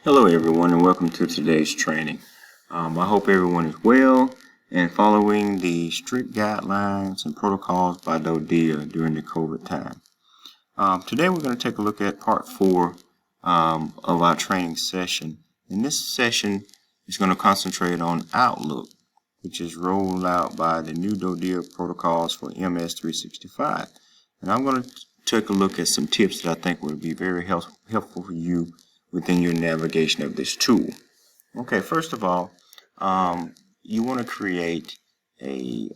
Hello everyone and welcome to today's training. I hope everyone is well and following the strict guidelines and protocols by DODEA during the COVID time. Today we're going to take a look at part 4 of our training session. And this session is going to concentrate on Outlook, which is rolled out by the new DODEA protocols for MS365. And I'm going to take a look at some tips that I think will be very helpful for you within your navigation of this tool. Okay, first of all, you want to create a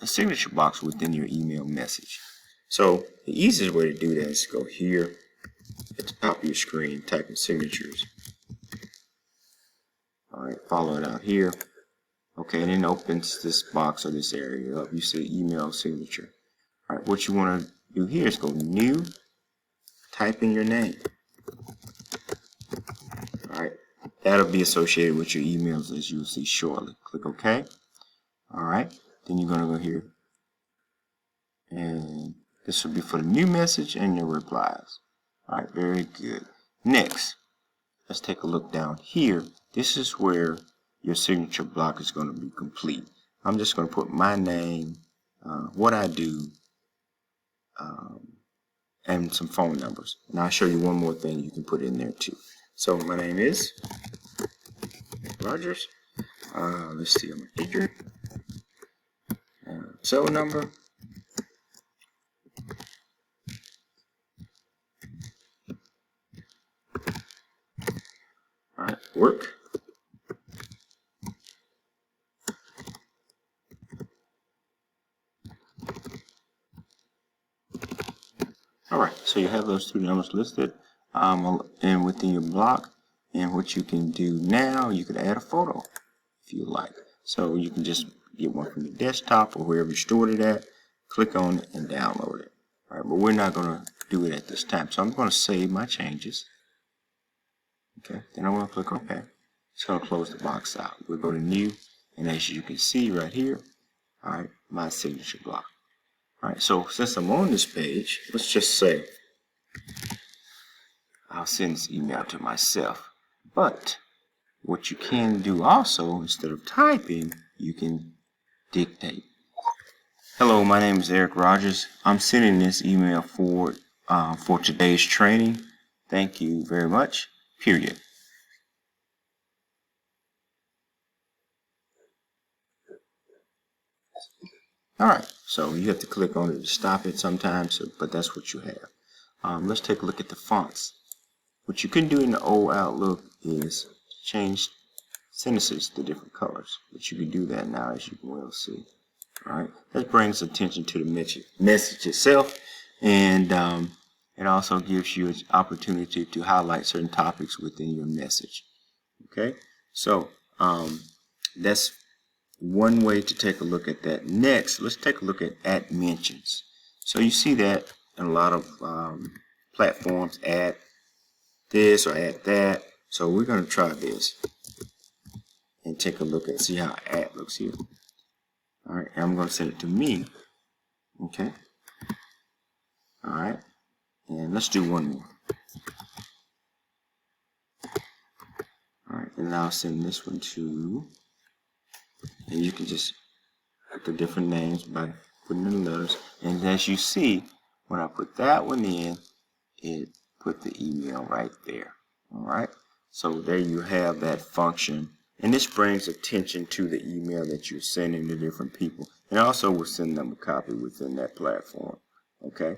signature box within your email message. So the easiest way to do that is to go here at the top of your screen, type in signatures. All right, follow it out here. Okay, and then it opens this box or this area up. You see email signature. All right, what you want to do here is go new, type in your name. Alright, that'll be associated with your emails as you'll see shortly. Click OK. Alright, then you're going to go here and this will be for the new message and your replies. Alright, very good. Next, let's take a look down here. This is where your signature block is going to be complete. I'm just going to put my name, what I do, and some phone numbers. And I'll show you one more thing you can put in there too. So my name is Rogers. Let's see, I'm a teacher. Cell number. All right, work. All right, so you have those two numbers listed and within your block. And what you can do now, you could add a photo if you like. So you can just get one from your desktop or wherever you stored it at, click on it and download it. All right, but we're not going to do it at this time. So I'm going to save my changes. Okay, then I'm going to click OK. It's going to close the box out. We'll go to new, and as you can see right here, all right, my signature block. All right, so since I'm on this page, let's just say I'll send this email to myself. But what you can do also, instead of typing, you can dictate. Hello, my name is Eric Rogers. I'm sending this email forward for today's training. Thank you very much. Period. Alright, so you have to click on it to stop it sometimes, but that's what you have. Let's take a look at the fonts. What you can do in the old Outlook is change sentences to different colors, but you can do that now, as you can well see. Alright, that brings attention to the message itself, and it also gives you an opportunity to highlight certain topics within your message. Okay, so that's one way to take a look at that. Next, let's take a look at mentions. So you see that in a lot of platforms, add this or add that. So we're going to try this and take a look and see how add looks here. All right, I'm going to send it to me. Okay. All right, and let's do one more. All right, and now I'll send this one to, and you can just put the different names by putting in the letters. And as you see, when I put that one in, it put the email right there. All right, so there you have that function. And this brings attention to the email that you're sending to different people. And also will send them a copy within that platform. Okay.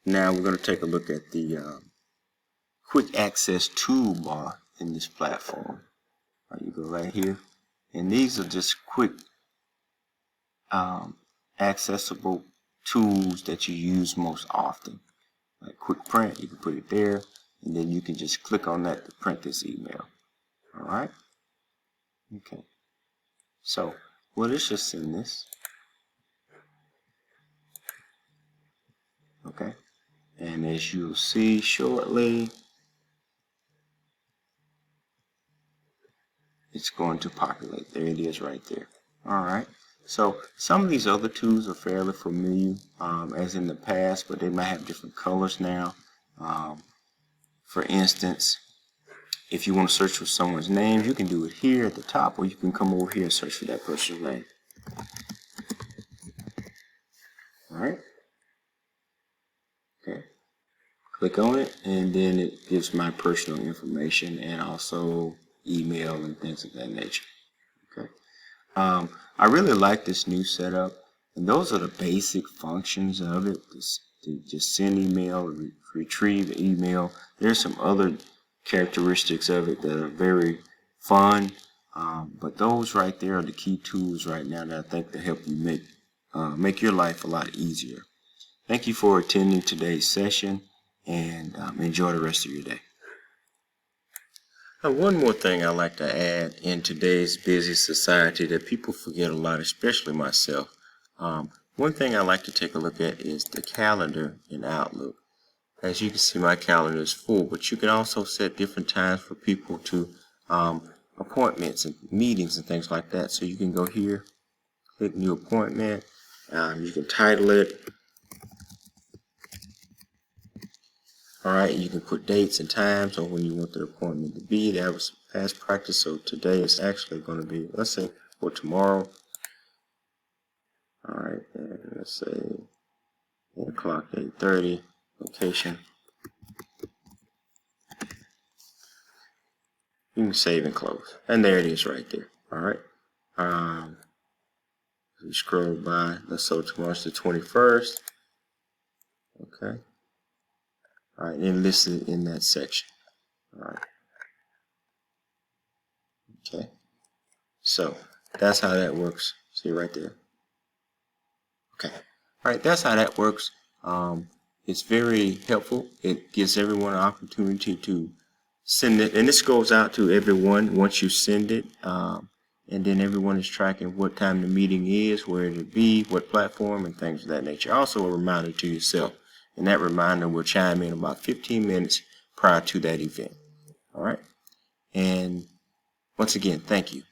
Now we're going to take a look at the quick access toolbar in this platform. Right, you go right here. And these are just quick accessible tools that you use most often. Like quick print, you can put it there. And then you can just click on that to print this email. Alright? Okay. So, well, let's just send this. Okay. And as you'll see shortly, it's going to populate. There it is right there. Alright. So, some of these other tools are fairly familiar as in the past, but they might have different colors now. For instance, If you want to search for someone's name, you can do it here at the top, or you can come over here and search for that person's name. Alright. Okay. Click on it, and then it gives my personal information and also email and things of that nature. Okay. I really like this new setup, and those are the basic functions of it. Just send email, retrieve email. There's some other characteristics of it that are very fun, but those right there are the key tools right now that I think to help you make your life a lot easier. Thank you for attending today's session, and enjoy the rest of your day. One more thing I like to add in today's busy society that people forget a lot, especially myself. One thing I like to take a look at is the calendar in Outlook. As you can see, my calendar is full, but you can also set different times for people to appointments and meetings and things like that. So you can go here, click new appointment. You can title it. Alright, you can put dates and times on when you want the appointment to be. That was past practice, so today is actually going to be, let's say, for tomorrow. Alright, let's say 8 o'clock, 8:30, location. You can save and close. And there it is right there. Alright. We scroll by, let's say tomorrow's the 21st. Okay. Alright, then listed in that section. Alright. Okay. So that's how that works. See right there. Okay. Alright, that's how that works. It's very helpful. It gives everyone an opportunity to send it, and this goes out to everyone once you send it, and then everyone is tracking what time the meeting is, where it'll be, what platform, and things of that nature. Also a reminder to yourself, and that reminder will chime in about 15 minutes prior to that event. Alright, and once again, thank you.